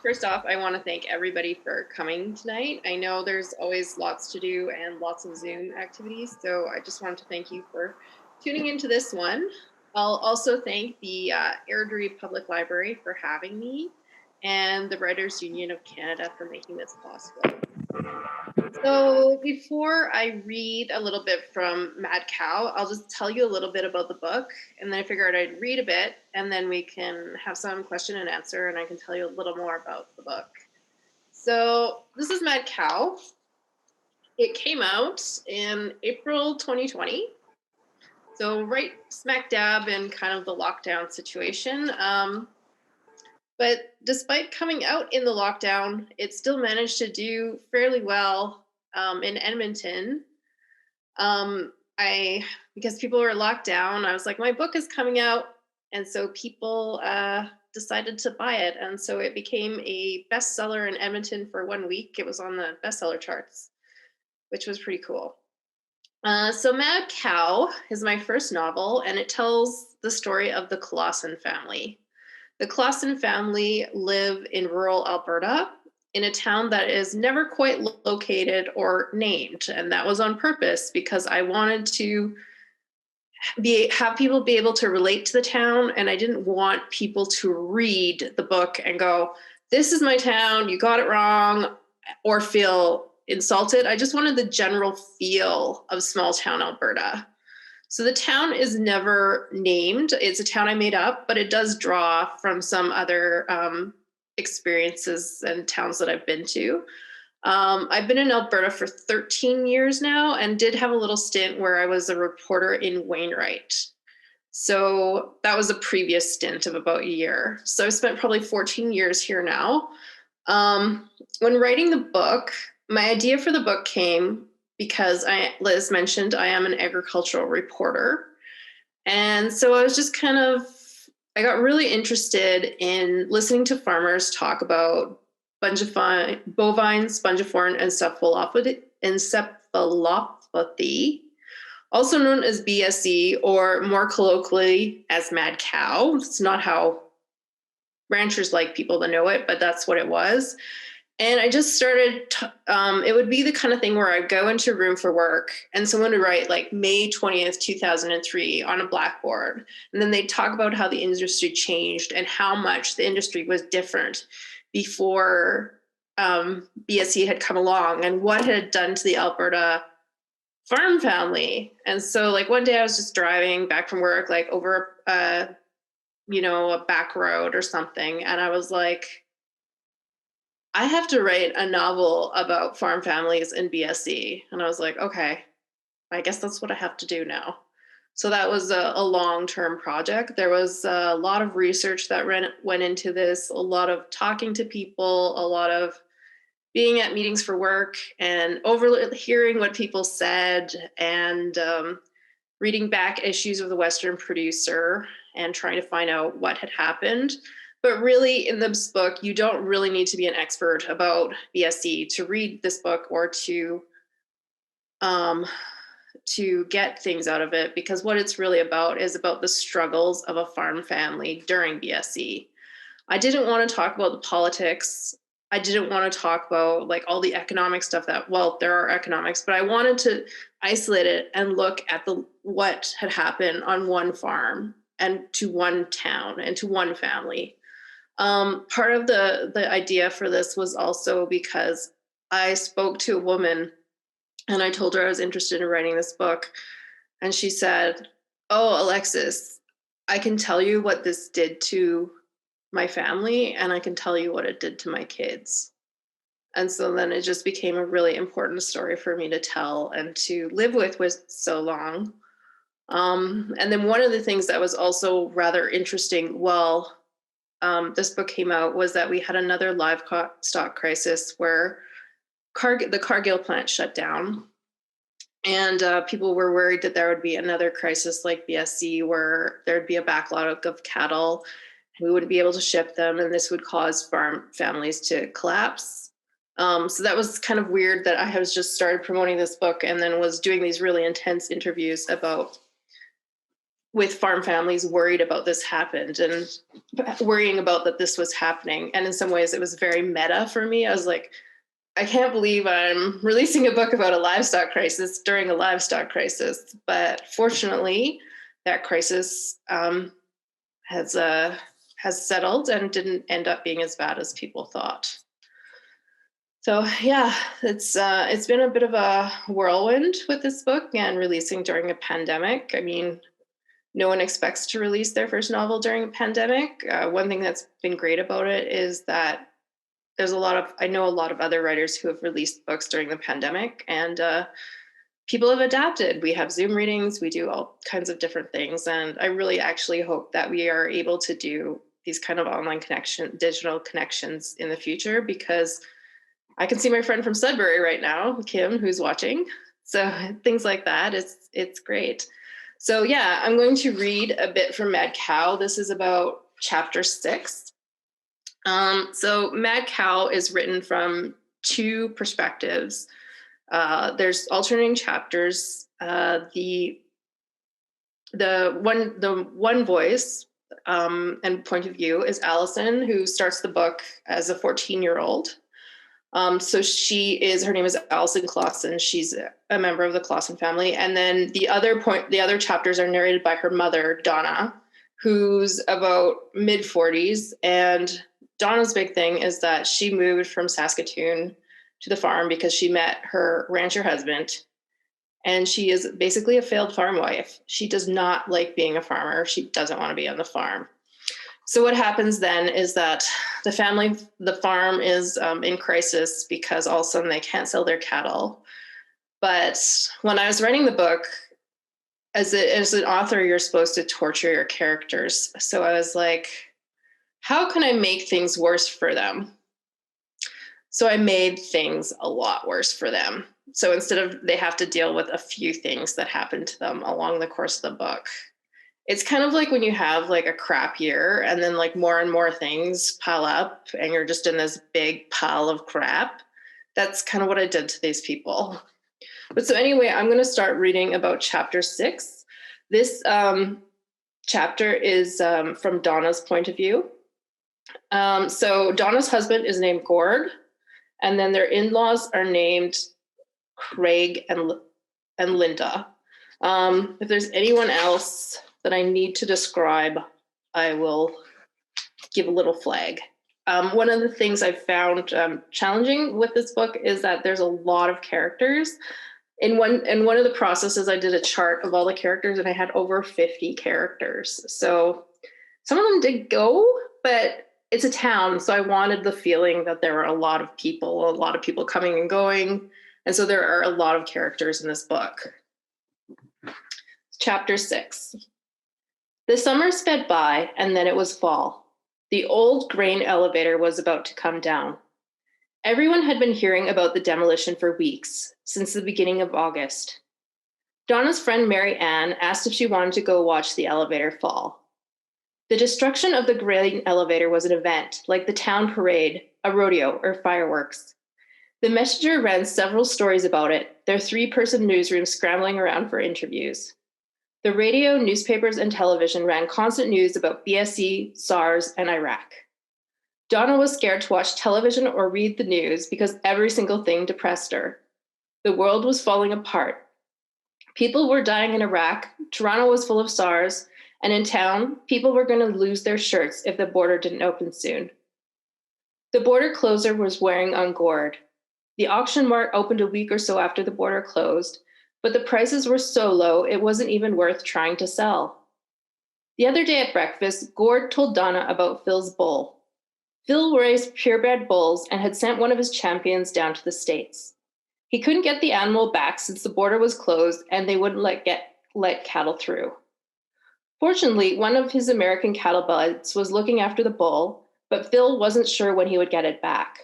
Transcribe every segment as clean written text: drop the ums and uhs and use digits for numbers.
First off, I want to thank everybody for coming tonight. I know there's always lots to do and lots of Zoom activities, so I just wanted to thank you for tuning into this one. I'll also thank the Airdrie Public Library for having me and the Writers Union of Canada for making this possible. So before I read a little bit from Mad Cow, I'll just tell you a little bit about the book, and then I figured I'd read a bit, and then we can have some question and answer, and I can tell you a little more about the book. So this is Mad Cow. It came out in April 2020. So right smack dab in kind of the lockdown situation. But despite coming out in the lockdown, it still managed to do fairly well in Edmonton. I Because people were locked down, I was like, my book is coming out, and so people decided to buy it, and so it became a bestseller in Edmonton for 1 week. It was on the bestseller charts, which was pretty cool. So Mad Cow is my first novel, and it tells the story of the Clausen family. The Clausen family live in rural Alberta in a town that is never quite located or named. And that was on purpose because I wanted to have people be able to relate to the town. And I didn't want people to read the book and go, this is my town, you got it wrong, or feel insulted. I just wanted the general feel of small town Alberta. So the town is never named. It's a town I made up, but it does draw from some other experiences and towns that I've been to. I've been in Alberta for 13 years now and did have a little stint where I was a reporter in Wainwright. So that was a previous stint of about a year. So I've spent probably 14 years here now. When writing the book, my idea for the book came because Liz mentioned I am an agricultural reporter. And so I was just I got really interested in listening to farmers talk about bovine, spongiform, encephalopathy, also known as BSE, or more colloquially as mad cow. It's not how ranchers like people to know it, but that's what it was. And I just started, it would be the kind of thing where I'd go into a room for work and someone would write like May 20th, 2003 on a blackboard. And then they'd talk about how the industry changed and how much the industry was different before BSE had come along and what it had done to the Alberta farm family. And so like one day I was just driving back from work, like over, a back road or something. And I was like, I have to write a novel about farm families in BSE. And I was like, okay, I guess that's what I have to do now. So that was a long-term project. There was a lot of research that went into this, a lot of talking to people, a lot of being at meetings for work and overhearing what people said and reading back issues of the Western Producer and trying to find out what had happened. But really, in this book, you don't really need to be an expert about BSE to read this book or to get things out of it, because what it's really about is about the struggles of a farm family during BSE. I didn't want to talk about the politics. I didn't want to talk about like all the economic stuff well, there are economics, but I wanted to isolate it and look at what had happened on one farm and to one town and to one family. Part of the idea for this was also because I spoke to a woman and I told her I was interested in writing this book. And she said, oh, Alexis, I can tell you what this did to my family and I can tell you what it did to my kids. And so then it just became a really important story for me to tell and to live with so long. And then one of the things that was also rather interesting while this book came out was that we had another livestock crisis where the Cargill plant shut down. And people were worried that there would be another crisis like BSE where there'd be a backlog of cattle and we wouldn't be able to ship them. And this would cause farm families to collapse. So that was kind of weird that I was just started promoting this book and then was doing these really intense interviews about with farm families worried about this happened and worrying about that this was happening. And in some ways it was very meta for me. I was like, I can't believe I'm releasing a book about a livestock crisis during a livestock crisis. But fortunately, that crisis has settled and didn't end up being as bad as people thought. So yeah, it's been a bit of a whirlwind with this book and releasing during a pandemic. I mean, no one expects to release their first novel during a pandemic. One thing that's been great about it is that I know a lot of other writers who have released books during the pandemic, and people have adapted. We have Zoom readings, we do all kinds of different things. And I really actually hope that we are able to do these kind of digital connections in the future, because I can see my friend from Sudbury right now, Kim, who's watching. So things like that, it's great. So yeah, I'm going to read a bit from Mad Cow. This is about chapter 6. So Mad Cow is written from two perspectives. There's alternating chapters. The one voice and point of view is Allison, who starts the book as a 14-year-old. So her name is Allison Clausen. She's a member of the Clausen family. And then the other chapters are narrated by her mother, Donna, who's about mid-40s. And Donna's big thing is that she moved from Saskatoon to the farm because she met her rancher husband. And she is basically a failed farm wife. She does not like being a farmer. She doesn't want to be on the farm. So what happens then is that the farm is in crisis because all of a sudden they can't sell their cattle. But when I was writing the book, as an author, you're supposed to torture your characters. So I was like, how can I make things worse for them? So I made things a lot worse for them. So instead of they have to deal with a few things that happen to them along the course of the book. It's kind of like when you have like a crap year and then like more and more things pile up and you're just in this big pile of crap. That's kind of what I did to these people. But so anyway, I'm going to start reading about chapter 6. This chapter is from Donna's point of view. So Donna's husband is named Gord, and then their in-laws are named Craig and Linda. If there's anyone else that I need to describe, I will give a little flag. One of the things I found challenging with this book is that there's a lot of characters. In one of the processes, I did a chart of all the characters, and I had over 50 characters. So some of them did go, but it's a town, so I wanted the feeling that there were a lot of people coming and going. And so there are a lot of characters in this book. Chapter 6. The summer sped by, and then it was fall. The old grain elevator was about to come down. Everyone had been hearing about the demolition for weeks, since the beginning of August. Donna's friend Mary Ann asked if she wanted to go watch the elevator fall. The destruction of the grain elevator was an event, like the town parade, a rodeo, or fireworks. The Messenger ran several stories about it, their 3-person newsroom scrambling around for interviews. The radio, newspapers, and television ran constant news about BSE, SARS, and Iraq. Donna was scared to watch television or read the news because every single thing depressed her. The world was falling apart. People were dying in Iraq, Toronto was full of SARS, and in town, people were going to lose their shirts if the border didn't open soon. The border closer was wearing on Gord. The auction mart opened a week or so after the border closed, but the prices were so low it wasn't even worth trying to sell. The other day at breakfast, Gord told Donna about Phil's bull. Phil raised purebred bulls and had sent one of his champions down to the States. He couldn't get the animal back since the border was closed and they wouldn't let cattle through. Fortunately, one of his American cattle buds was looking after the bull, but Phil wasn't sure when he would get it back.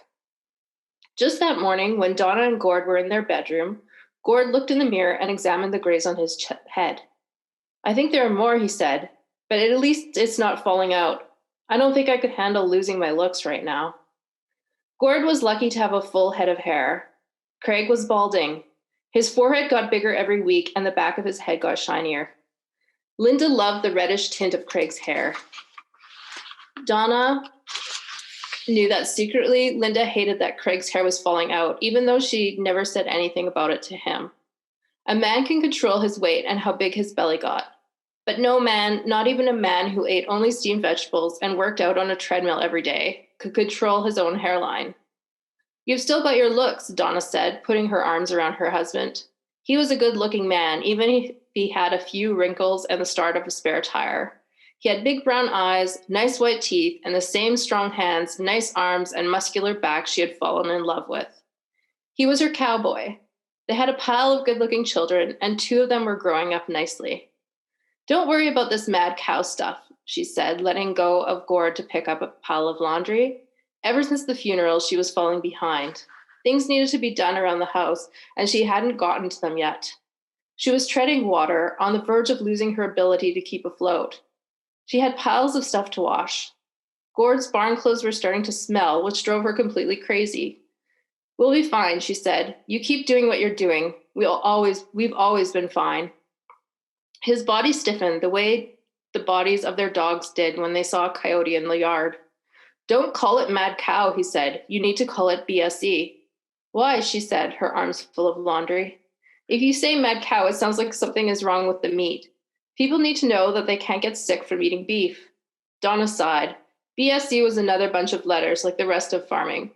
Just that morning, when Donna and Gord were in their bedroom, Gord looked in the mirror and examined the grays on his head. "I think there are more," he said, "but at least it's not falling out. I don't think I could handle losing my looks right now." Gord was lucky to have a full head of hair. Craig was balding. His forehead got bigger every week and the back of his head got shinier. Linda loved the reddish tint of Craig's hair. Donna knew that secretly Linda hated that Craig's hair was falling out, even though she never said anything about it to him. A man can control his weight and how big his belly got. But no man, not even a man who ate only steamed vegetables and worked out on a treadmill every day, could control his own hairline. You've still got your looks, Donna said, putting her arms around her husband. He was a good-looking man, even if he had a few wrinkles and the start of a spare tire. He had big brown eyes, nice white teeth, and the same strong hands, nice arms, and muscular back she had fallen in love with. He was her cowboy. They had a pile of good-looking children, and 2 of them were growing up nicely. Don't worry about this mad cow stuff, she said, letting go of Gord to pick up a pile of laundry. Ever since the funeral, she was falling behind. Things needed to be done around the house, and she hadn't gotten to them yet. She was treading water, on the verge of losing her ability to keep afloat. She had piles of stuff to wash. Gord's barn clothes were starting to smell, which drove her completely crazy. We'll be fine, she said. You keep doing what you're doing. We've always been fine. His body stiffened the way the bodies of their dogs did when they saw a coyote in the yard. Don't call it mad cow, he said. You need to call it BSE. Why, she said, her arms full of laundry. If you say mad cow, it sounds like something is wrong with the meat. People need to know that they can't get sick from eating beef. Donna sighed. BSE was another bunch of letters like the rest of farming.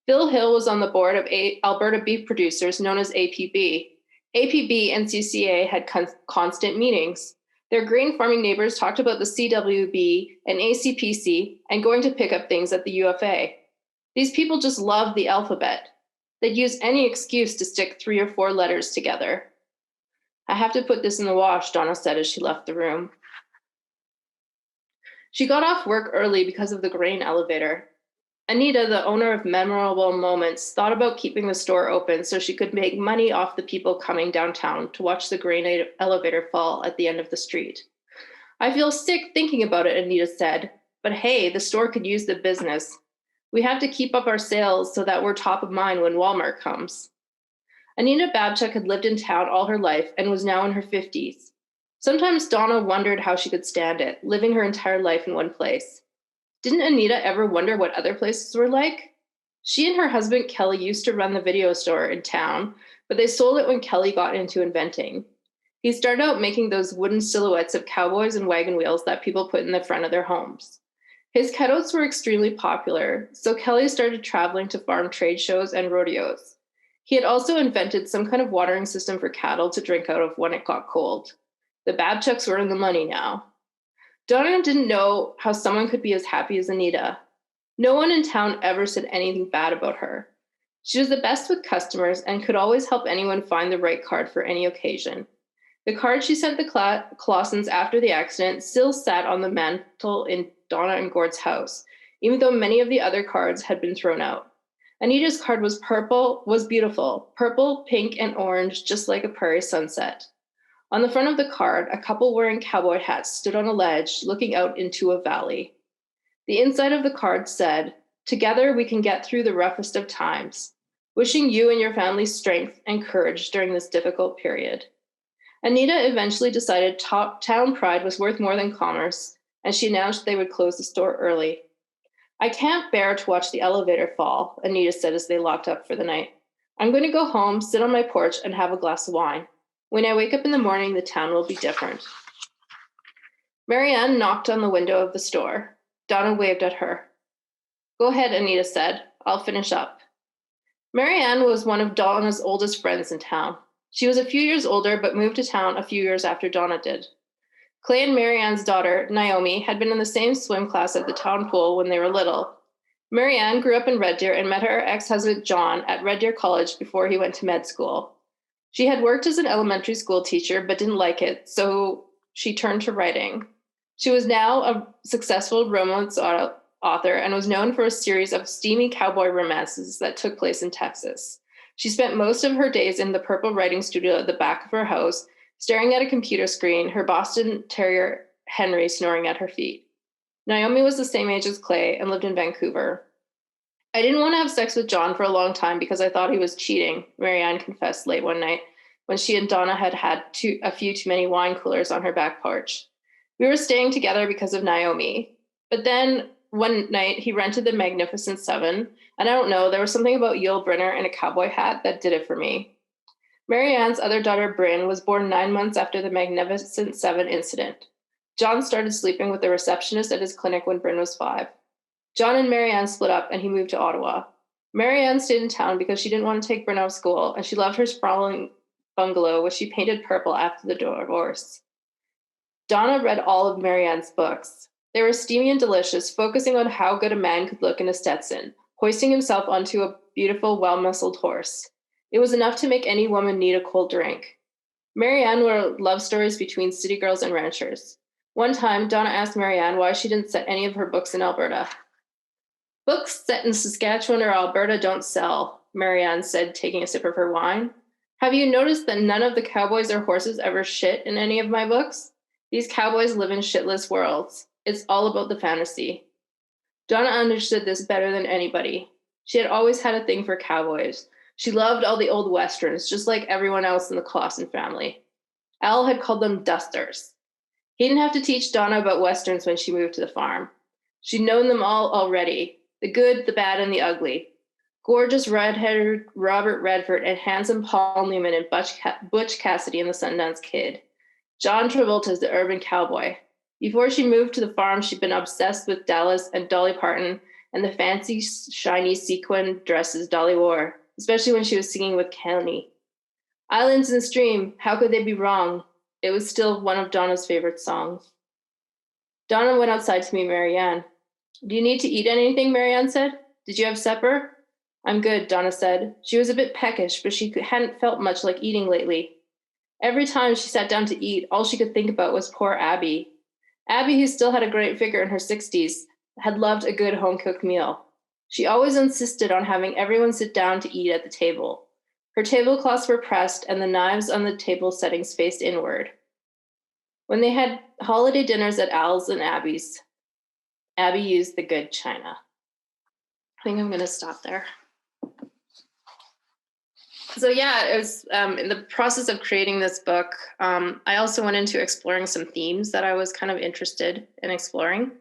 Phil Hill was on the board of Alberta Beef Producers, known as APB. APB and CCA had constant meetings. Their grain farming neighbors talked about the CWB and ACPC and going to pick up things at the UFA. These people just loved the alphabet. They'd use any excuse to stick 3 or 4 letters together. I have to put this in the wash, Donna said as she left the room. She got off work early because of the grain elevator. Anita, the owner of Memorable Moments, thought about keeping the store open so she could make money off the people coming downtown to watch the grain elevator fall at the end of the street. I feel sick thinking about it, Anita said, but hey, the store could use the business. We have to keep up our sales so that we're top of mind when Walmart comes. Anita Babchuk had lived in town all her life and was now in her 50s. Sometimes Donna wondered how she could stand it, living her entire life in one place. Didn't Anita ever wonder what other places were like? She and her husband, Kelly, used to run the video store in town, but they sold it when Kelly got into inventing. He started out making those wooden silhouettes of cowboys and wagon wheels that people put in the front of their homes. His cutouts were extremely popular, so Kelly started traveling to farm trade shows and rodeos. He had also invented some kind of watering system for cattle to drink out of when it got cold. The Babchucks were in the money now. Donna didn't know how someone could be as happy as Anita. No one in town ever said anything bad about her. She was the best with customers and could always help anyone find the right card for any occasion. The card she sent the Clausens after the accident still sat on the mantle in Donna and Gord's house, even though many of the other cards had been thrown out. Anita's card was beautiful, purple, pink, and orange, just like a prairie sunset. On the front of the card, a couple wearing cowboy hats stood on a ledge looking out into a valley. The inside of the card said, "Together we can get through the roughest of times. Wishing you and your family strength and courage during this difficult period." Anita eventually decided town pride was worth more than commerce, and she announced they would close the store early. "I can't bear to watch the elevator fall," Anita said as they locked up for the night. "I'm going to go home, sit on my porch, and have a glass of wine. When I wake up in the morning, the town will be different." Marianne knocked on the window of the store. Donna waved at her. "Go ahead," Anita said. "I'll finish up." Marianne was one of Donna's oldest friends in town. She was a few years older, but moved to town a few years after Donna did. Clay and Marianne's daughter, Naomi, had been in the same swim class at the town pool when they were little. Marianne grew up in Red Deer and met her ex-husband, John, at Red Deer College before he went to med school. She had worked as an elementary school teacher, but didn't like it, so she turned to writing. She was now a successful romance author and was known for a series of steamy cowboy romances that took place in Texas. She spent most of her days in the purple writing studio at the back of her house, staring at a computer screen, her Boston Terrier Henry snoring at her feet. Naomi was the same age as Clay and lived in Vancouver. "I didn't want to have sex with John for a long time because I thought he was cheating," Marianne confessed late one night. when she and Donna had had a few too many wine coolers on her back porch. We were staying together because of Naomi. But then one night he rented the Magnificent Seven, and I don't know, there was something about Yul Brynner in a cowboy hat that did it for me. Marianne's other daughter, Bryn, was born 9 months after the Magnificent Seven incident. John started sleeping with the receptionist at his clinic when Bryn was 5. John and Marianne split up and he moved to Ottawa. Marianne stayed in town because she didn't want to take Bryn out of school, and she loved her sprawling bungalow, which she painted purple after the divorce. Donna read all of Marianne's books. They were steamy and delicious, focusing on how good a man could look in a Stetson, hoisting himself onto a beautiful, well-muscled horse. It was enough to make any woman need a cold drink. Marianne wrote love stories between city girls and ranchers. One time, Donna asked Marianne why she didn't set any of her books in Alberta. Books set in Saskatchewan or Alberta don't sell, Marianne said, taking a sip of her wine. Have you noticed that none of the cowboys or horses ever shit in any of my books? These cowboys live in shitless worlds. It's all about the fantasy. Donna understood this better than anybody. She had always had a thing for cowboys. She loved all the old westerns, just like everyone else in the Clausen family. Al had called them dusters. He didn't have to teach Donna about westerns when she moved to the farm. She'd known them all already, the good, the bad, and the ugly. Gorgeous red-haired Robert Redford and handsome Paul Newman and Butch Cassidy and the Sundance Kid. John Travolta's the urban cowboy. Before she moved to the farm, she'd been obsessed with Dallas and Dolly Parton and the fancy, shiny sequin dresses Dolly wore, especially when she was singing with Kenny. Islands in the Stream, how could they be wrong? It was still one of Donna's favorite songs. Donna went outside to meet Marianne. Do you need to eat anything, Marianne said. Did you have supper? I'm good, Donna said. She was a bit peckish, but she hadn't felt much like eating lately. Every time she sat down to eat, all she could think about was poor Abby. Abby, who still had a great figure in her 60s, had loved a good home-cooked meal. She always insisted on having everyone sit down to eat at the table. Her tablecloths were pressed and the knives on the table settings faced inward. When they had holiday dinners at Al's and Abby's, Abby used the good china. I think I'm going to stop there. So yeah, it was in the process of creating this book, I also went into exploring some themes that I was kind of interested in exploring.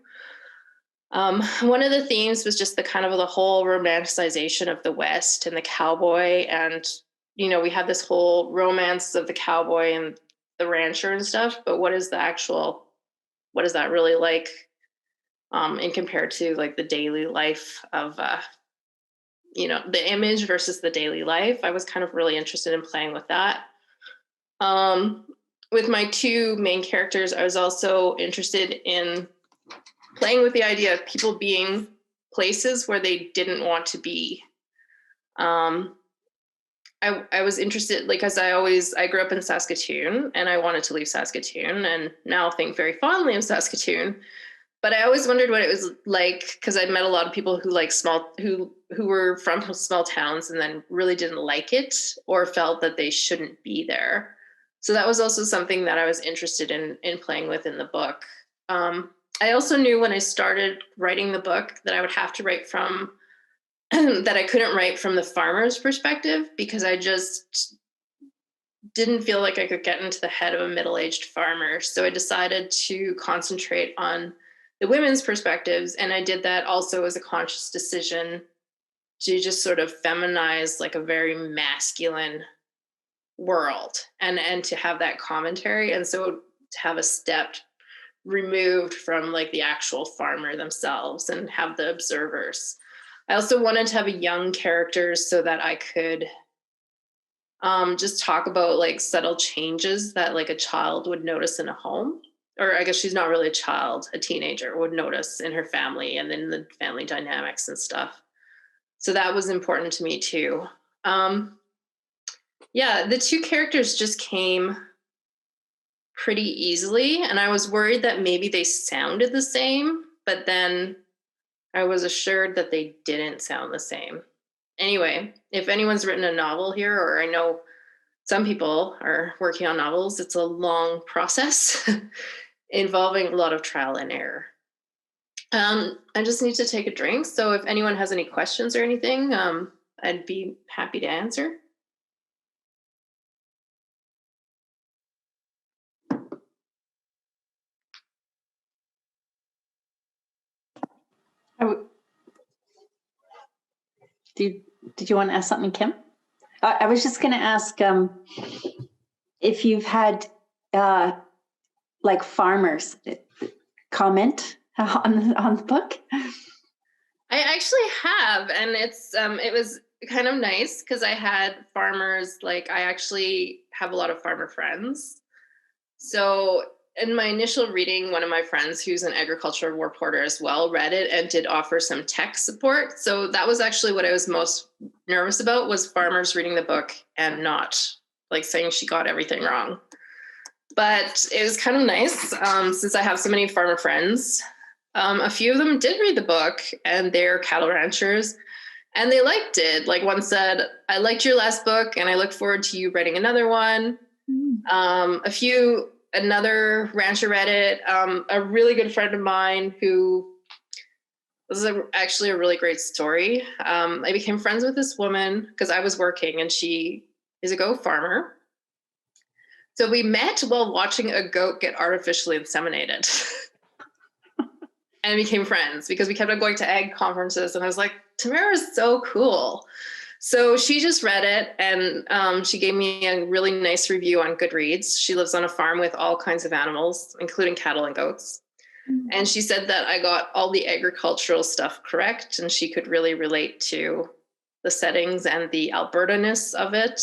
One of the themes was just the kind of the whole romanticization of the West and the cowboy. And, you know, we have this whole romance of the cowboy and the rancher and stuff, but what is that really like in compared to like the daily life of, the image versus the daily life. I was kind of really interested in playing with that. With my two main characters, I was also interested in playing with the idea of people being places where they didn't want to be. I was interested, like, as I grew up in Saskatoon and I wanted to leave Saskatoon and now think very fondly of Saskatoon. But I always wondered what it was like, because I'd met a lot of people who who were from small towns and then really didn't like it or felt that they shouldn't be there. So that was also something that I was interested in playing with in the book. I also knew when I started writing the book that I would have to write from that I couldn't write from the farmer's perspective, because I just didn't feel like I could get into the head of a middle-aged farmer. So I decided to concentrate on the women's perspectives. And I did that also as a conscious decision to just sort of feminize like a very masculine world and to have that commentary. And so to have a step removed from like the actual farmer themselves and have the observers. I also wanted to have a young characters so that I could just talk about like subtle changes that like a child would notice in a home. Or I guess she's not really a child, a teenager would notice in her family and then the family dynamics and stuff. So that was important to me too. Yeah, the two characters just came pretty easily. And I was worried that maybe they sounded the same, but then I was assured that they didn't sound the same. Anyway, if anyone's written a novel here, or I know some people are working on novels, it's a long process involving a lot of trial and error. I just need to take a drink. So if anyone has any questions or anything, I'd be happy to answer. Did you want to ask something, Kim? I was just going to ask if you've had like farmers comment on the book. I actually have, and it was kind of nice because I had farmers, like I actually have a lot of farmer friends. So in my initial reading, one of my friends who's an agricultural reporter as well read it and did offer some tech support. So that was actually what I was most nervous about, was farmers reading the book and not like saying she got everything wrong. But it was kind of nice since I have so many farmer friends. A few of them did read the book, and they're cattle ranchers, and they liked it. Like one said, I liked your last book and I look forward to you writing another one. Another rancher read it. A really good friend of mine who was actually a really great story. I became friends with this woman because I was working and she is a goat farmer. So we met while watching a goat get artificially inseminated. And became friends because we kept on going to ag conferences, and I was like, Tamara is so cool. So she just read it, and she gave me a really nice review on Goodreads. She lives on a farm with all kinds of animals, including cattle and goats. And she said that I got all the agricultural stuff correct, and she could really relate to the settings and the Alberta-ness of it.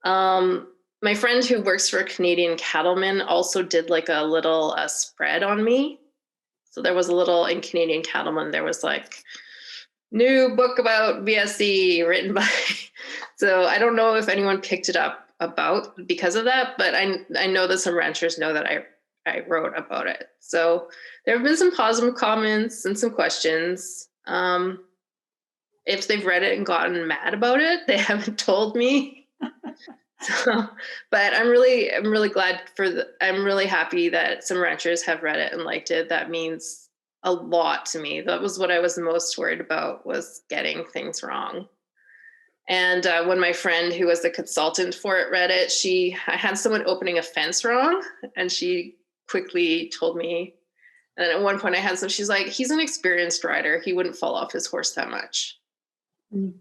My friend who works for a Canadian cattleman also did like a little spread on me. So there was a little in Canadian Cattleman, there was like, new book about BSE written by, so I don't know if anyone picked it up because of that, but I know that some ranchers know that I wrote about it. So there have been some positive comments and some questions. If they've read it and gotten mad about it, they haven't told me. So, but I'm really glad I'm really happy that some ranchers have read it and liked it. That means a lot to me. That was what I was most worried about, was getting things wrong. And when my friend who was the consultant for it read it, I had someone opening a fence wrong, and she quickly told me. And at one point she's like, he's an experienced rider. He wouldn't fall off his horse that much.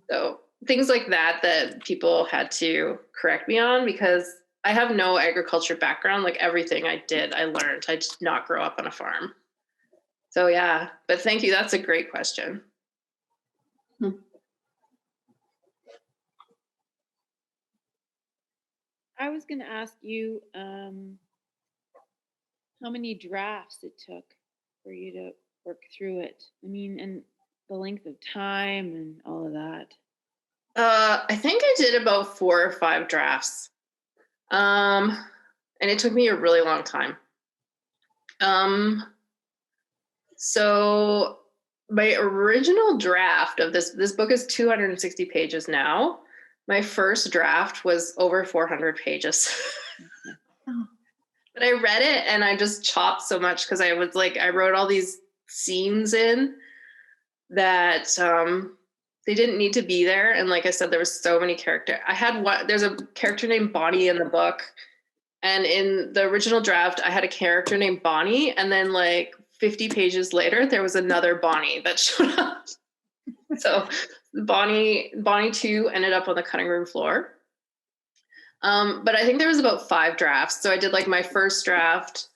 So things like that people had to correct me on, because I have no agriculture background. Like everything I did, I learned. I did not grow up on a farm. So yeah, but thank you. That's a great question. I was going to ask you how many drafts it took for you to work through it. I mean, and the length of time and all of that. I think I did about 4 or 5 drafts. And it took me a really long time. So my original draft of this book is 260 pages now. My first draft was over 400 pages. But I read it and I just chopped so much, because I wrote all these scenes in that they didn't need to be there. And like I said, there was so many characters. There's a character named Bonnie in the book. And in the original draft, I had a character named Bonnie. And then like 50 pages later, there was another Bonnie that showed up. So Bonnie 2 ended up on the cutting room floor. But I think there was about 5 drafts. So I did like my first draft,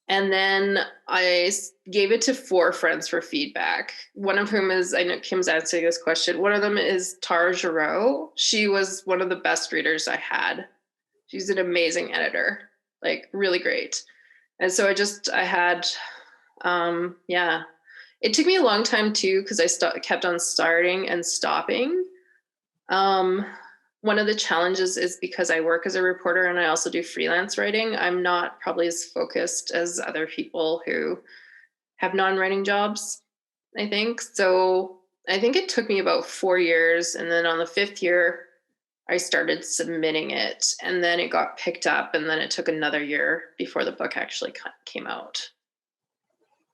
and then I gave it to 4 friends for feedback. One of whom is, I know Kim's answering this question. One of them is Tara Giroux. She was one of the best readers I had. She's an amazing editor, like really great. And so I had, it took me a long time too, because I kept on starting and stopping. One of the challenges is because I work as a reporter and I also do freelance writing, I'm not probably as focused as other people who have non-writing jobs, I think. So I think it took me about 4 years. And then on the 5th year, I started submitting it, and then it got picked up, and then it took another year before the book actually came out.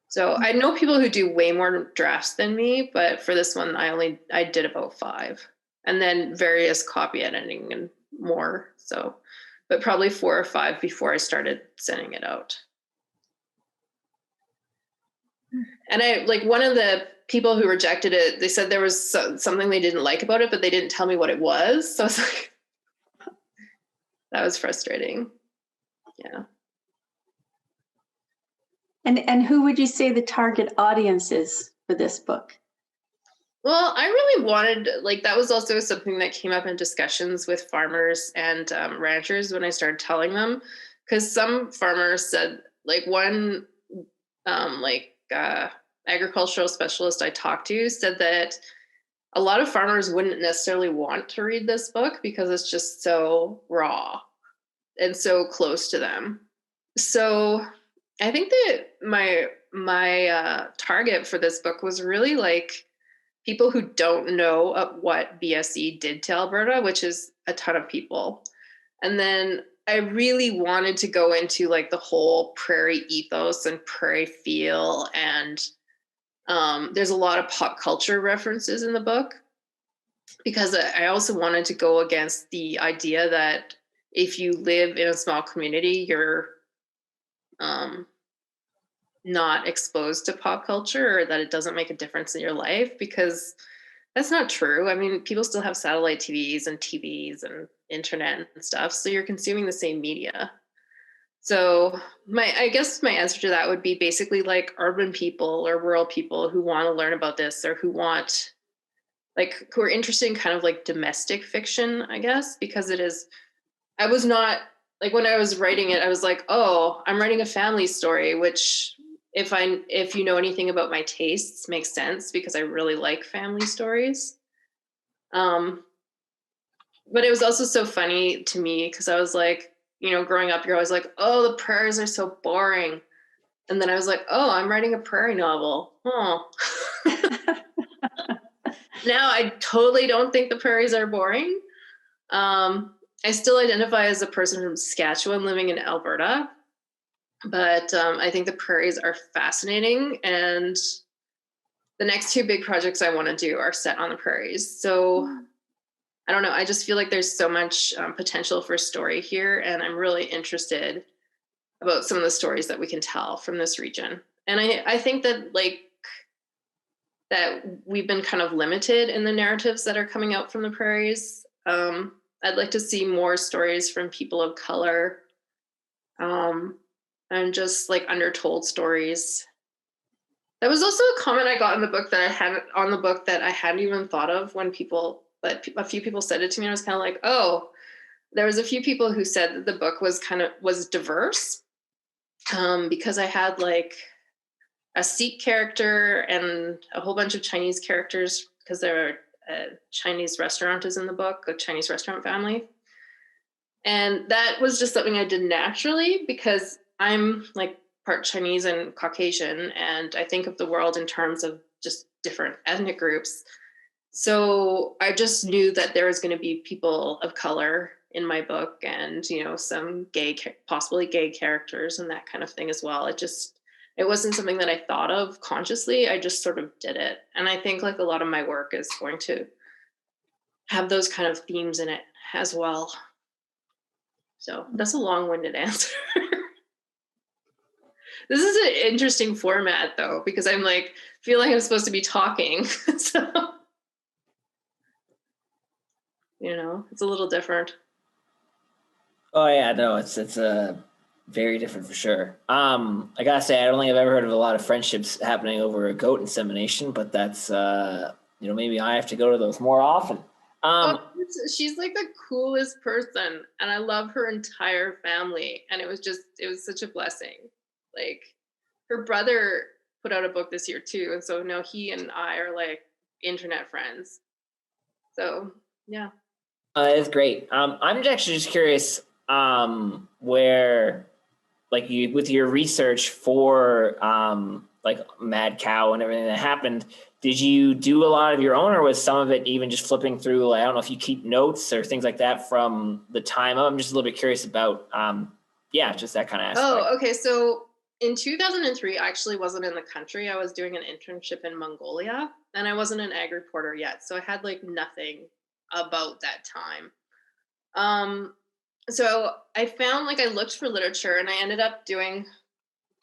So I know people who do way more drafts than me, but for this one, I did about 5. And then various copy editing and more. So, but probably 4 or 5 before I started sending it out. And I like one of the people who rejected it, they said there was something they didn't like about it, but they didn't tell me what it was. So I was like, that was frustrating. Yeah. And who would you say the target audience is for this book? Well, I really wanted, like, that was also something that came up in discussions with farmers and ranchers when I started telling them, because some farmers said, like, one, agricultural specialist I talked to said that a lot of farmers wouldn't necessarily want to read this book because it's just so raw and so close to them. So I think that my target for this book was really like people who don't know what BSE did to Alberta, which is a ton of people. And then I really wanted to go into like the whole prairie ethos and prairie feel. And there's a lot of pop culture references in the book, because I also wanted to go against the idea that if you live in a small community, you're not exposed to pop culture, or that it doesn't make a difference in your life, because that's not true. I mean, people still have satellite TVs and internet and stuff, so you're consuming the same media. So I guess my answer to that would be basically like urban people or rural people who want to learn about this, or who are interested in kind of like domestic fiction, I guess, because I was not like, when I was writing it, I was like, oh, I'm writing a family story, which if you know anything about my tastes, makes sense, because I really like family stories. But it was also so funny to me because I was like, growing up, you're always like, oh, the prairies are so boring. And then I was like, oh, I'm writing a prairie novel. Oh. Now I totally don't think the prairies are boring. I still identify as a person from Saskatchewan living in Alberta, but I think the prairies are fascinating. And the next two big projects I want to do are set on the prairies. So I don't know. I just feel like there's so much potential for story here. And I'm really interested about some of the stories that we can tell from this region. And I think that that we've been kind of limited in the narratives that are coming out from the prairies. I'd like to see more stories from people of color, and just like undertold stories. That was also a comment I got in the book that I hadn't even thought of but a few people said it to me. And I was kind of like, oh, there was a few people who said that the book was diverse, because I had like a Sikh character and a whole bunch of Chinese characters, because there are a Chinese restaurant is in the book, a Chinese restaurant family. And that was just something I did naturally, because I'm like part Chinese and Caucasian, and I think of the world in terms of just different ethnic groups. So I just knew that there was going to be people of color in my book, and some possibly gay characters and that kind of thing as well. It wasn't something that I thought of consciously. I just sort of did it. And I think like a lot of my work is going to have those kind of themes in it as well. So that's a long-winded answer. This is an interesting format though, because I'm like, feel like I'm supposed to be talking. So, it's a little different. Oh yeah, no, it's very different for sure. I gotta say, I don't think I've ever heard of a lot of friendships happening over a goat insemination, but that's maybe I have to go to those more often. She's like the coolest person, and I love her entire family, and it was such a blessing. Like, her brother put out a book this year too, and so now he and I are like internet friends. So yeah. That's great. I'm actually just curious, where, like, you with your research for like Mad Cow and everything that happened, did you do a lot of your own, or was some of it even just flipping through? Like, I don't know if you keep notes or things like that from the time. I'm just a little bit curious about, just that kind of aspect. Oh, okay. So in 2003, I actually wasn't in the country. I was doing an internship in Mongolia, and I wasn't an ag reporter yet, so I had like nothing about that time. So I found, like, I looked for literature, and I ended up doing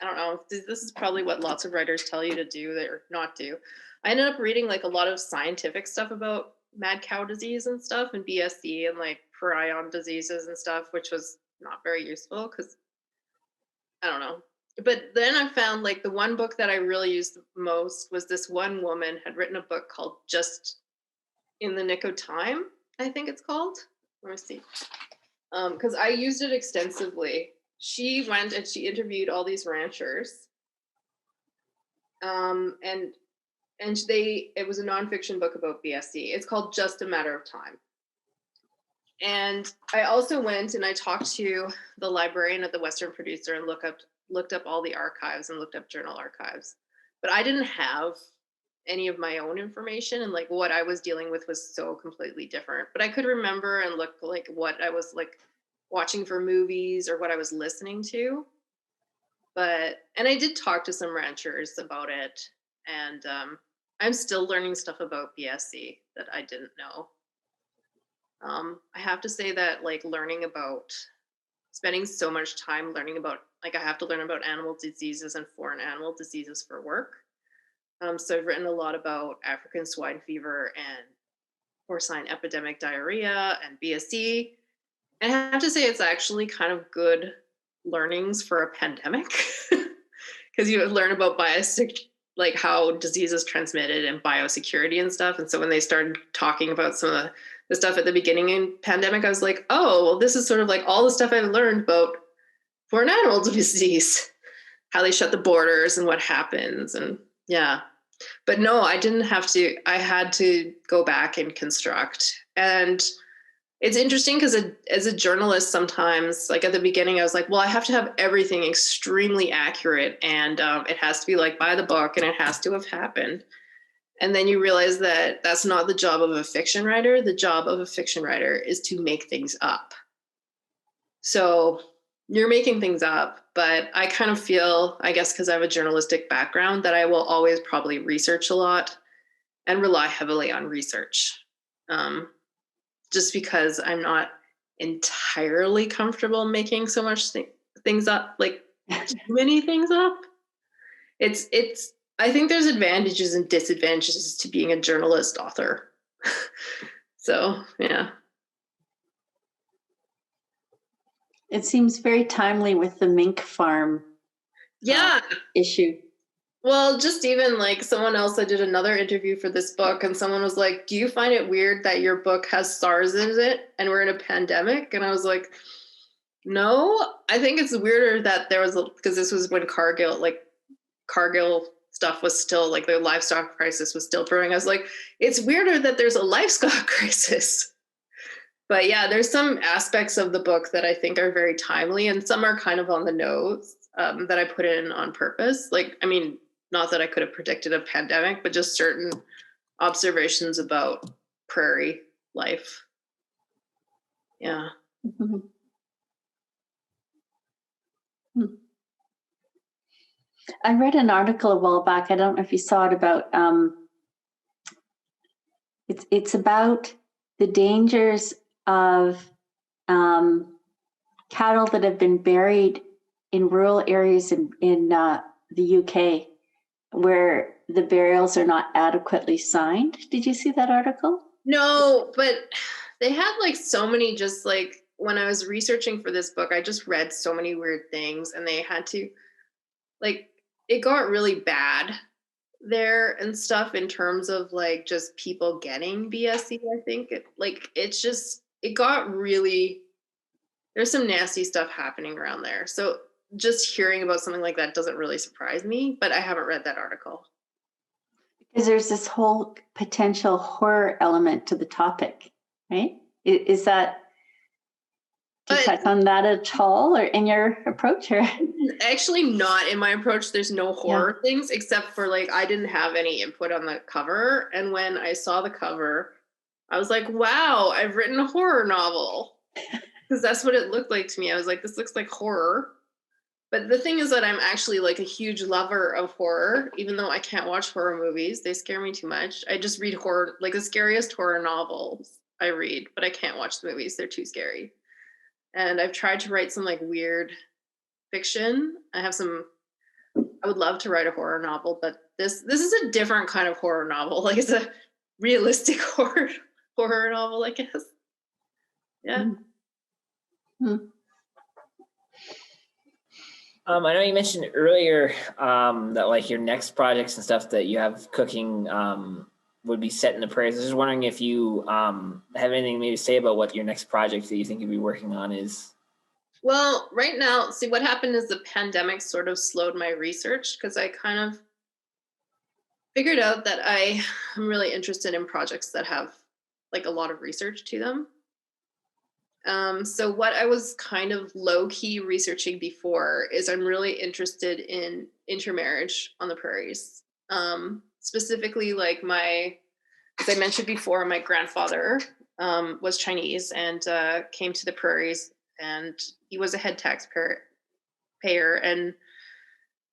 I don't know, this is probably what lots of writers tell you to do or not do. I ended up reading like a lot of scientific stuff about mad cow disease and stuff and BSE and like prion diseases and stuff, which was not very useful because I don't know. But then I found like the one book that I really used the most was this one woman had written a book called Just in the Nick of Time, I think it's called. Let me see. Because I used it extensively. She went and she interviewed all these ranchers. And it was a nonfiction book about BSE. It's called Just a Matter of Time. And I also went and I talked to the librarian at the Western Producer and looked up all the archives and looked up journal archives. But I didn't have any of my own information, and like what I was dealing with was so completely different. But I could remember and look like what I was like watching for movies or what I was listening to. And I did talk to some ranchers about it, and I'm still learning stuff about BSE that I didn't know. I have to say that like spending so much time learning about, like I have to learn about animal diseases and foreign animal diseases for work. So I've written a lot about African swine fever and porcine epidemic diarrhea and BSE. And I have to say it's actually kind of good learnings for a pandemic because you learn about like how disease is transmitted and biosecurity and stuff. And so when they started talking about some of the stuff at the beginning in pandemic, I was like, oh, well, this is sort of like all the stuff I've learned about foreign animal disease, how they shut the borders and what happens. And yeah, but no, I didn't have to, I had to go back and construct. And it's interesting because as a journalist, sometimes like at the beginning, I was like, well, I have to have everything extremely accurate and it has to be like by the book and it has to have happened. And then you realize that that's not the job of a fiction writer. The job of a fiction writer is to make things up. So you're making things up, but I kind of feel, I guess, because I have a journalistic background, that I will always probably research a lot and rely heavily on research. Just because I'm not entirely comfortable making so much things up, like too many things up. I think there's advantages and disadvantages to being a journalist author. So, yeah. It seems very timely with the mink farm Yeah. issue. Well, just even like someone else, I did another interview for this book and someone was like, do you find it weird that your book has SARS in it and we're in a pandemic? And I was like, no, I think it's weirder that there was, because this was when Cargill stuff was still like the livestock crisis was still brewing. I was like, it's weirder that there's a livestock crisis. But yeah, there's some aspects of the book that I think are very timely and some are kind of on the nose that I put in on purpose. Like, I mean, not that I could have predicted a pandemic, but just certain observations about prairie life. Yeah. Mm-hmm. I read an article a while back. I don't know if you saw it about, it's about the dangers of cattle that have been buried in rural areas in the UK, where the burials are not adequately signed. Did you see that article? No, but they had like so many, just like when I was researching for this book, I just read so many weird things and they had to, like, it got really bad there and stuff in terms of like just people getting BSE. I think it got really, there's some nasty stuff happening around there. So just hearing about something like that doesn't really surprise me, but I haven't read that article. Because there's this whole potential horror element to the topic, right? Is that, do you touch on that at all or in your approach? Or? Actually not in my approach. There's no horror things except for like, I didn't have any input on the cover. And when I saw the cover, I was like, wow, I've written a horror novel. Because that's what it looked like to me. I was like, this looks like horror. But the thing is that I'm actually like a huge lover of horror, even though I can't watch horror movies. They scare me too much. I just read horror, like the scariest horror novels I read, but I can't watch the movies. They're too scary. And I've tried to write some like weird fiction. I have some I would love to write a horror novel, but this is a different kind of horror novel. Like, it's a realistic horror novel, I guess. Yeah. I know you mentioned earlier that like your next projects and stuff that you have cooking would be set in the prairies. I was just wondering if you have anything maybe to say about what your next project that you think you'd be working on is. Well, right now, see, what happened is the pandemic sort of slowed my research because I kind of figured out that I am really interested in projects that have like a lot of research to them. So what I was kind of low key researching before is I'm really interested in intermarriage on the prairies. Specifically, like as I mentioned before, my grandfather was Chinese and came to the prairies, and he was a head taxpayer and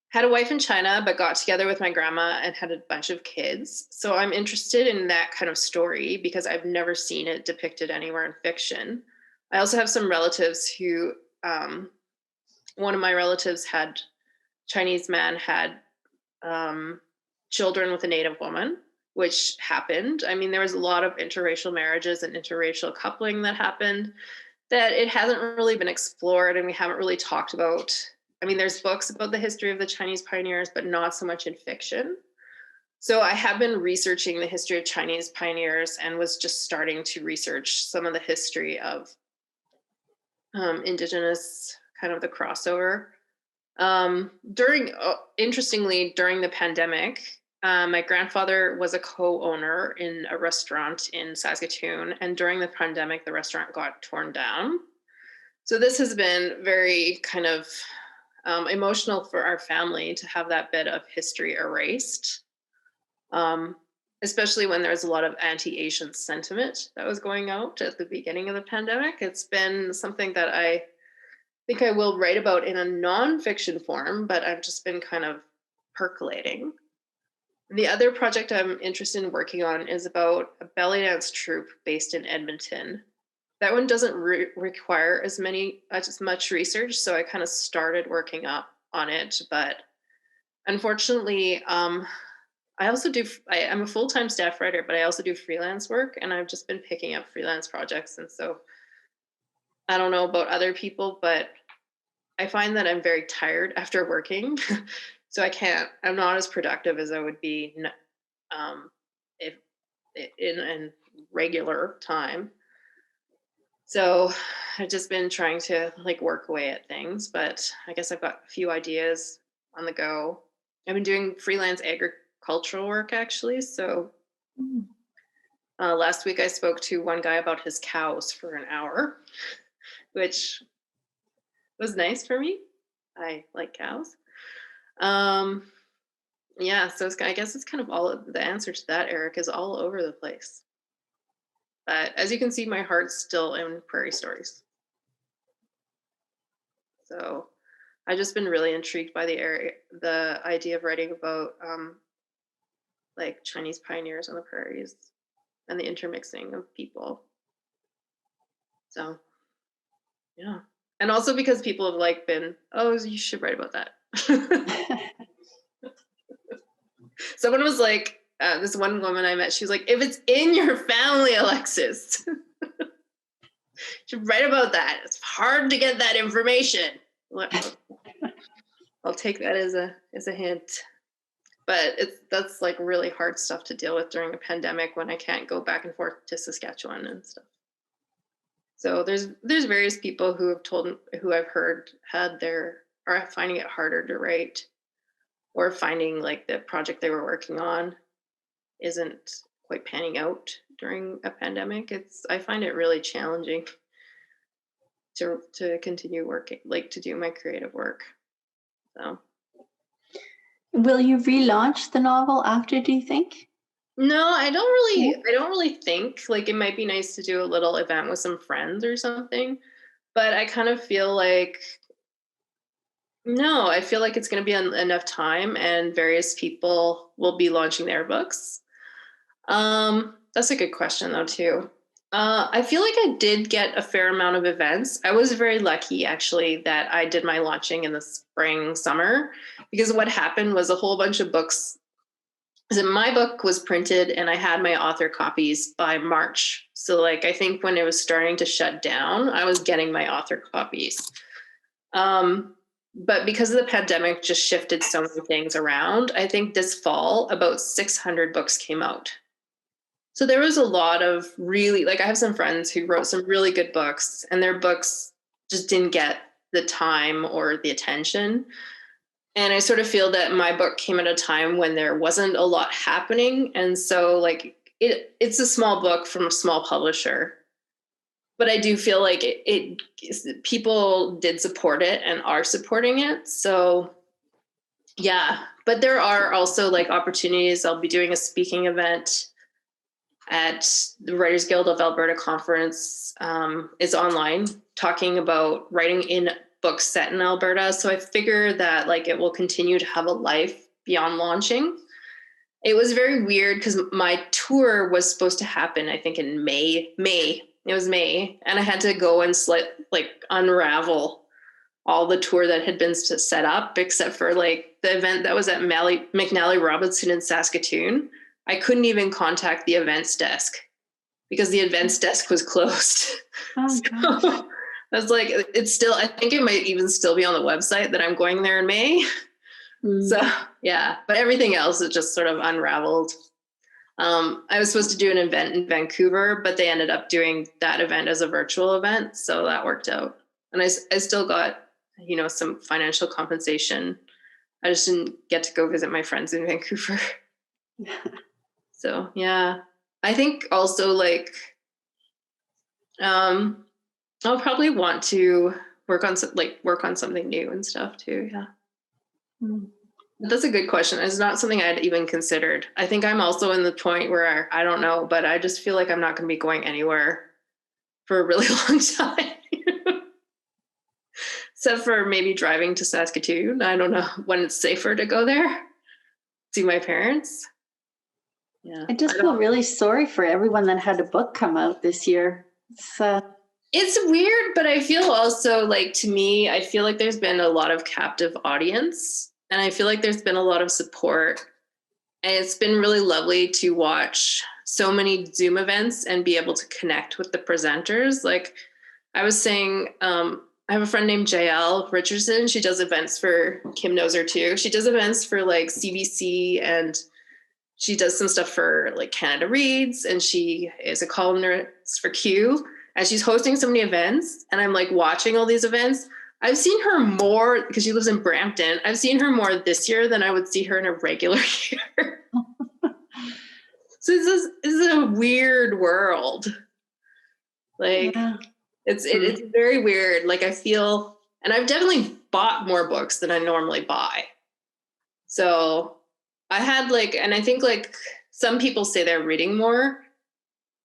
had a wife in China, but got together with my grandma and had a bunch of kids. So I'm interested in that kind of story because I've never seen it depicted anywhere in fiction. I also have some relatives who, one of my relatives Chinese man had children with a Native woman, which happened. I mean, there was a lot of interracial marriages and interracial coupling that happened that it hasn't really been explored, and we haven't really talked about. I mean, there's books about the history of the Chinese pioneers, but not so much in fiction. So I have been researching the history of Chinese pioneers and was just starting to research some of the history of Indigenous, kind of the crossover. Interestingly, during the pandemic, my grandfather was a co-owner in a restaurant in Saskatoon, and during the pandemic, the restaurant got torn down. So this has been very kind of emotional for our family to have that bit of history erased, especially when there's a lot of anti-Asian sentiment that was going out at the beginning of the pandemic. It's been something that I think I will write about in a nonfiction form, but I've just been kind of percolating. The other project I'm interested in working on is about a belly dance troupe based in Edmonton. That one doesn't require as much research, so I kind of started working up on it. But unfortunately, I'm a full-time staff writer, but I also do freelance work, and I've just been picking up freelance projects. And so I don't know about other people, but I find that I'm very tired after working. So I'm not as productive as I would be if in regular time. So I've just been trying to like work away at things, but I guess I've got a few ideas on the go. I've been doing freelance agricultural work actually. So last week I spoke to one guy about his cows for an hour, which was nice for me. I like cows. Yeah, so I guess it's kind of all the answer to that, Eric, is all over the place. But as you can see, my heart's still in prairie stories. So I've just been really intrigued by the idea of writing about like Chinese pioneers on the prairies and the intermixing of people. So yeah. And also because people have like been, oh, you should write about that. Someone was like, this one woman I met, she was like, if it's in your family, Alexis, you should write about that. It's hard to get that information. I'll take that as a hint. But that's like really hard stuff to deal with during a pandemic when I can't go back and forth to Saskatchewan and stuff. So there's various people who I've heard are finding it harder to write, or finding like the project they were working on isn't quite panning out during a pandemic. I find it really challenging to continue working, like to do my creative work. So will you relaunch the novel after, do you think? No, I don't really think. Like, it might be nice to do a little event with some friends or something, but I kind of feel like no, I feel like it's going to be enough time, and various people will be launching their books. That's a good question though too. I feel like I did get a fair amount of events. I was very lucky actually that I did my launching in the spring, summer, because what happened was a whole bunch of books. So my book was printed and I had my author copies by March. So like I think when it was starting to shut down, I was getting my author copies. But because of the pandemic just shifted so many things around, I think this fall about 600 books came out. So there was a lot of really, like I have some friends who wrote some really good books and their books just didn't get the time or the attention. And I sort of feel that my book came at a time when there wasn't a lot happening. And so like it's a small book from a small publisher. But I do feel like people did support it and are supporting it. So yeah, but there are also like opportunities. I'll be doing a speaking event at the Writers Guild of Alberta conference. Is online, talking about writing in books set in Alberta. So I figure that like it will continue to have a life beyond launching. It was very weird because my tour was supposed to happen, I think in May. It was May, and I had to go and unravel all the tour that had been set up, except for like the event that was at McNally Robinson in Saskatoon. I couldn't even contact the events desk because the events desk was closed. Oh, gosh. So I was like, it's still, I think it might even still be on the website that I'm going there in May. So yeah, but everything else is just sort of unraveled. I was supposed to do an event in Vancouver, but they ended up doing that event as a virtual event. So that worked out. And I still got, some financial compensation. I just didn't get to go visit my friends in Vancouver. So yeah, I think also like, I'll probably want to work on something new and stuff too. Yeah. That's a good question. It's not something I'd even considered. I think I'm also in the point where I don't know, but I just feel like I'm not going to be going anywhere for a really long time. Except for maybe driving to Saskatoon. I don't know when it's safer to go there, see my parents. Yeah. I just feel really sorry for everyone that had a book come out this year. It's weird, but I feel also like, to me, I feel like there's been a lot of captive audience and I feel like there's been a lot of support, and it's been really lovely to watch so many Zoom events and be able to connect with the presenters. Like I was saying, I have a friend named JL Richardson. She does events for Kim Noser too. She does events for like CBC, and she does some stuff for like Canada Reads, and she is a columnist for Q. And she's hosting so many events, and I'm like watching all these events. I've seen her more because she lives in Brampton. I've seen her more this year than I would see her in a regular year. So this is a weird world. Like it's very weird. Like I feel, and I've definitely bought more books than I normally buy. So I had and I think like some people say they're reading more.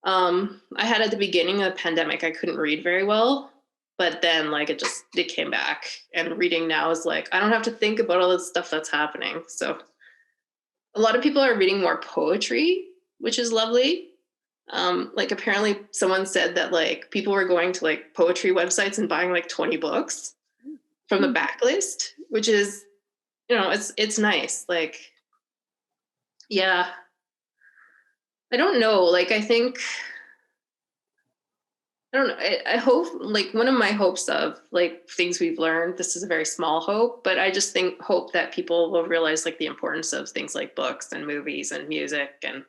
I had at the beginning of the pandemic, I couldn't read very well, but then it came back, and reading now is like, I don't have to think about all the stuff that's happening. So a lot of people are reading more poetry, which is lovely. Apparently someone said that like people were going to like poetry websites and buying like 20 books from the backlist, which is, it's nice. Like, yeah, I don't know. Like, I think, I don't know. I hope, like, one of my hopes of like things we've learned, this is a very small hope, but I just hope that people will realize like the importance of things like books and movies and music and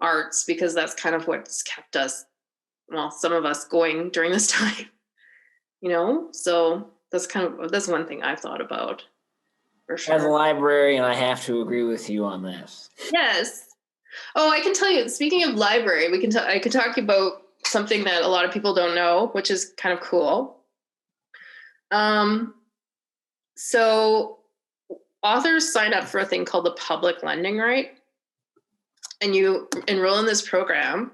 arts, because that's kind of what's kept us, well, some of us going during this time, so that's one thing I've thought about for sure. As a librarian, I have to agree with you on this. Yes. Oh, I can tell you, speaking of library, I could talk about something that a lot of people don't know, which is kind of cool. So authors sign up for a thing called the public lending right, and you enroll in this program.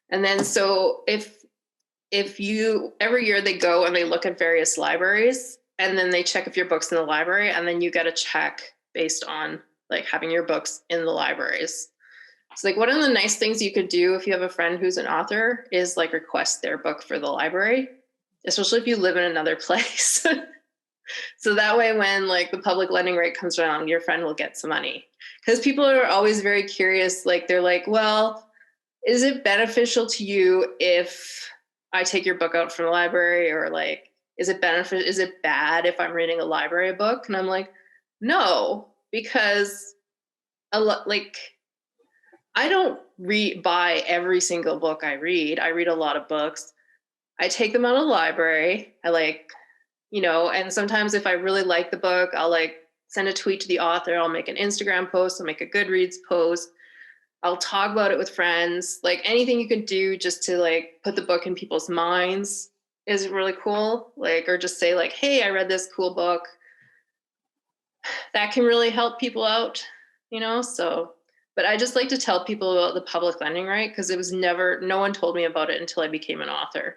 And then so if you, every year they go and they look at various libraries, and then they check if your book's in the library, and then you get a check based on like having your books in the libraries. So like one of the nice things you could do if you have a friend who's an author is like request their book for the library, especially if you live in another place. So that way when like the public lending rate comes around, your friend will get some money. Because people are always very curious, like they're like, well, is it beneficial to you if I take your book out from the library, or like is it bad if I'm reading a library book? And I'm like, no, because like I don't buy every single book I read. I read a lot of books. I take them out of the library. I like, and sometimes if I really like the book, I'll like send a tweet to the author. I'll make an Instagram post. I'll make a Goodreads post. I'll talk about it with friends. Like anything you can do just to like put the book in people's minds is really cool. Like, or just say like, hey, I read this cool book. That can really help people out, so. But I just like to tell people about the public lending right, because no one told me about it until I became an author.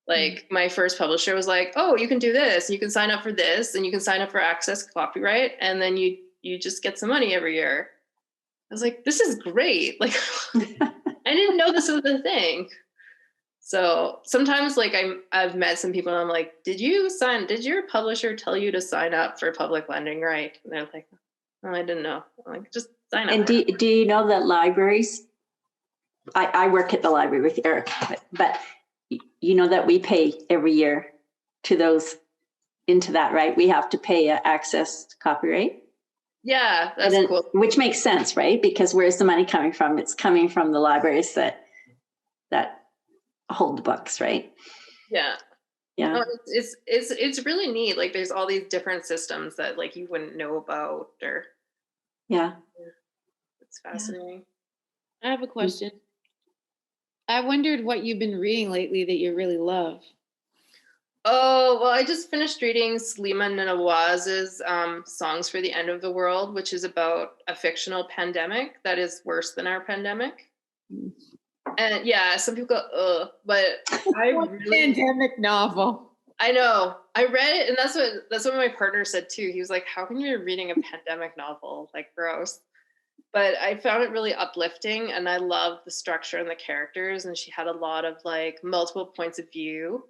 Like my first publisher was like, oh, you can do this, you can sign up for this, and you can sign up for Access Copyright, and then you just get some money every year. I was like, this is great. Like I didn't know this was a thing. So sometimes like I've met some people and I'm like, did your publisher tell you to sign up for public lending right? And they're like, oh, I didn't know. I'm like, just sign up. And do you know that libraries, I work at the library with Eric, but you know that we pay every year into that, right? We have to pay Access Copyright. Yeah, that's cool. Which makes sense, right? Because where's the money coming from? It's coming from the libraries that hold the books, right? Yeah. Yeah. Oh, it's really neat. Like there's all these different systems that like you wouldn't know about, or yeah. It's fascinating. I have a question. I wondered what you've been reading lately that you really love. Oh, well, I just finished reading Slimane Nawaz's Songs for the End of the World, which is about a fictional pandemic that is worse than our pandemic. And yeah, some people go, ugh, but I really pandemic novel. I know. I read it, and that's what my partner said too. He was like, how can you be reading a pandemic novel? Like gross. But I found it really uplifting, and I loved the structure and the characters, and she had a lot of like multiple points of view.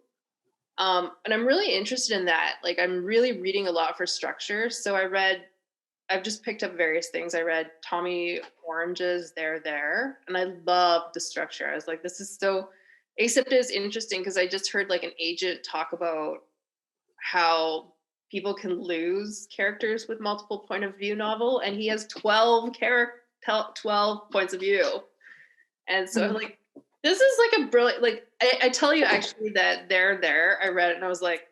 And I'm really interested in that. Like I'm really reading a lot for structure. So I've just picked up various things. I read Tommy Orange's There, and I loved the structure. I was like, this is so, except it's interesting because I just heard like an agent talk about how people can lose characters with multiple point of view novel, and he has 12 points of view. And so I'm like, this is like a brilliant, like I tell you actually that There, I read it and I was like,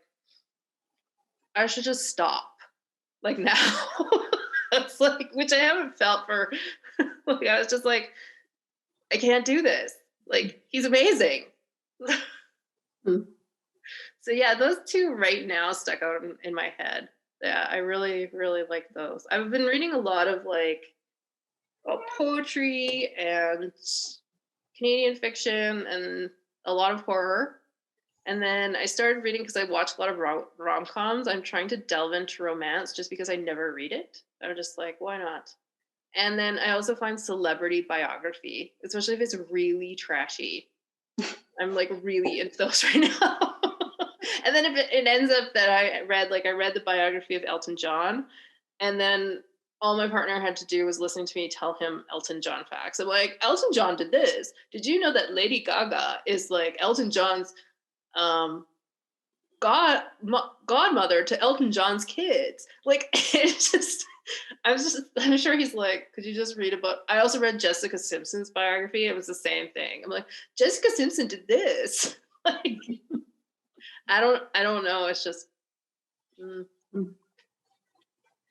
I should just stop like now. That's like, which I haven't felt for, like, I was just like, I can't do this. Like, he's amazing. So yeah, those two right now stuck out in my head. Yeah, I really, really like those. I've been reading a lot of like poetry and Canadian fiction and a lot of horror. And then I started reading because I watch a lot of rom-coms. I'm trying to delve into romance just because I never read it. I'm just like, why not? And then I also find celebrity biography, especially if it's really trashy. I'm like really into those right now. And then if it ends up that I read the biography of Elton John, and then all my partner had to do was listen to me tell him Elton John facts. I'm like, Elton John did this. Did you know that Lady Gaga is like Elton John's godmother to Elton John's kids? Like, it's just, I'm sure he's like, could you just read about, I also read Jessica Simpson's biography. It was the same thing. I'm like, Jessica Simpson did this. Like, I don't know. It's just,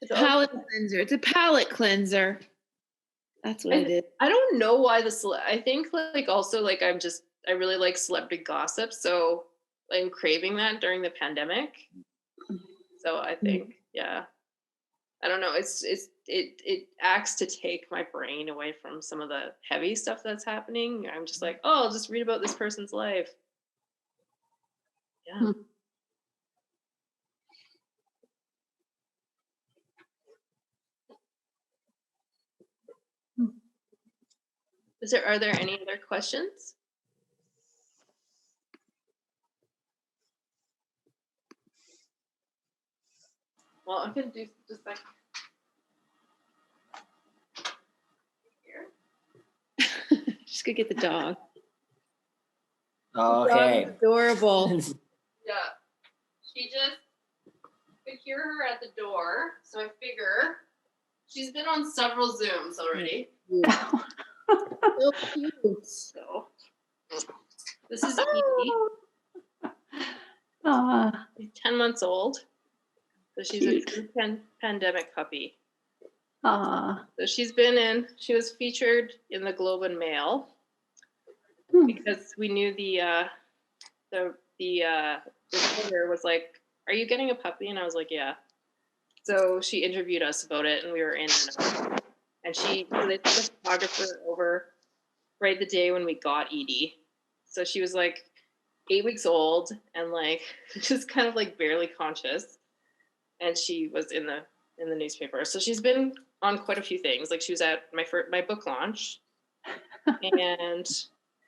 It's a palate cleanser. It's a palate cleanser. That's what it is. I don't know why I think like also like I really like celebrity gossip. So I'm craving that during the pandemic. So I think, yeah, I don't know. It acts to take my brain away from some of the heavy stuff that's happening. I'm just like, oh, I'll just read about this person's life. Yeah. Are there any other questions? Well, I'm gonna do just like here. Just go get the dog. Okay. Dog's adorable. Yeah, she just could hear her at the door, so I figure she's been on several Zooms already. So cute. So this is Edie. Ah, She's 10 months old. So she's a true pandemic puppy. ah. So she was featured in the Globe and Mail Hmm. because we knew the reporter was like, "Are you getting a puppy?" And I was like, "Yeah." So she interviewed us about it, and we were in and out. And they sent a photographer over right the day when we got Edie. So she was like 8 weeks old and like just kind of like barely conscious. And she was in the newspaper. So she's been on quite a few things. Like she was at my book launch, and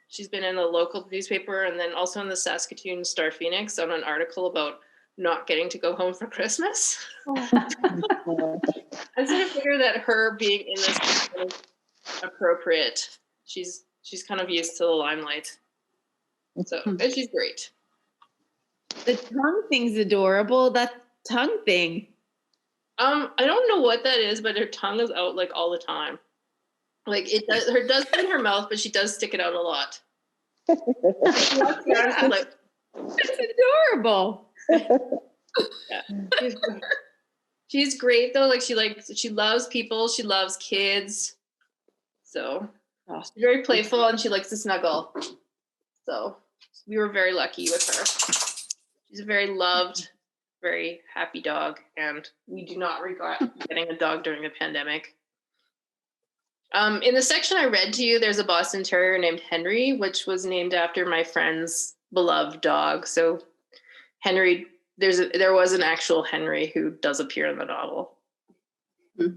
she's been in a local newspaper, and then also in the Saskatoon Star Phoenix on an article about not getting to go home for Christmas. I sort of figure that her being in this is appropriate. She's kind of used to the limelight. So and she's great. The tongue thing's adorable. That tongue thing. I don't know what that is, but her tongue is out like all the time. Like it does in her mouth, but she does stick it out a lot. She walks around, she's like, It's adorable. yeah. She's great though. Like she loves people. She loves kids. So she's very playful and she likes to snuggle. So we were very lucky with her. She's a very loved, very happy dog, and we do not regret getting a dog during the pandemic. In the section I read to you, there's a Boston Terrier named Henry, which was named after my friend's beloved dog. So Henry, there was an actual Henry who does appear in the novel. Hmm.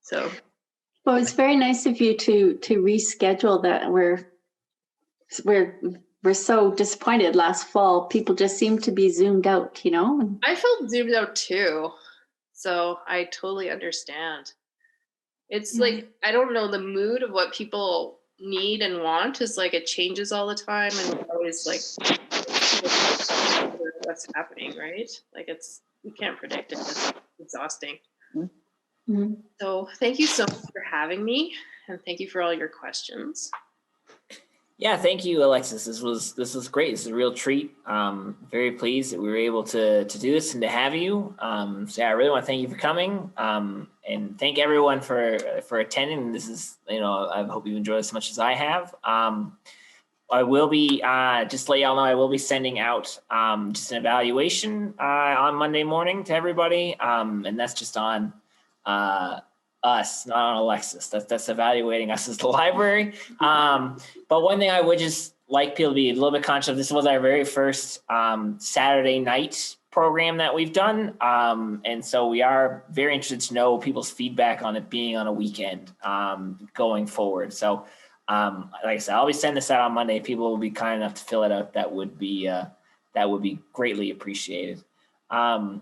So, Well, it's very nice of you to reschedule that. We're so disappointed last fall. People just seem to be zoomed out, you know? I felt zoomed out too. So I totally understand. It's like, I don't know, the mood of what people need and want is like, it changes all the time, and we're always like, what's happening, right? Like we can't predict it. It's exhausting. Mm-hmm. So thank you so much for having me, and thank you for all your questions. Yeah, thank you, Alexis. This was great. This is a real treat. Very pleased that we were able to do this and to have you. So yeah, I really want to thank you for coming, and thank everyone for attending. This is, I hope you enjoyed as much as I have. I will be just to let y'all know, I will be sending out just an evaluation on Monday morning to everybody, and that's just on us, not on Alexis. That's evaluating us as the library. But one thing I would just like people to be a little bit conscious of, this was our very first Saturday night program that we've done. And so we are very interested to know people's feedback on it being on a weekend going forward. So like I said, I'll be sending this out on Monday. If people will be kind enough to fill it out, that would be greatly appreciated. But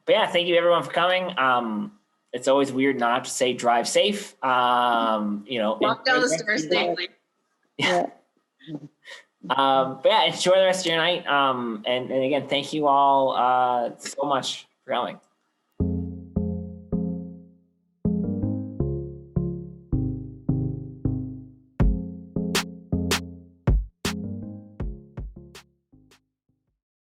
yeah, thank you everyone for coming. It's always weird not to say drive safe. Walk down the stairs safely. Yeah. But yeah, enjoy the rest of your night. And again, thank you all so much for coming.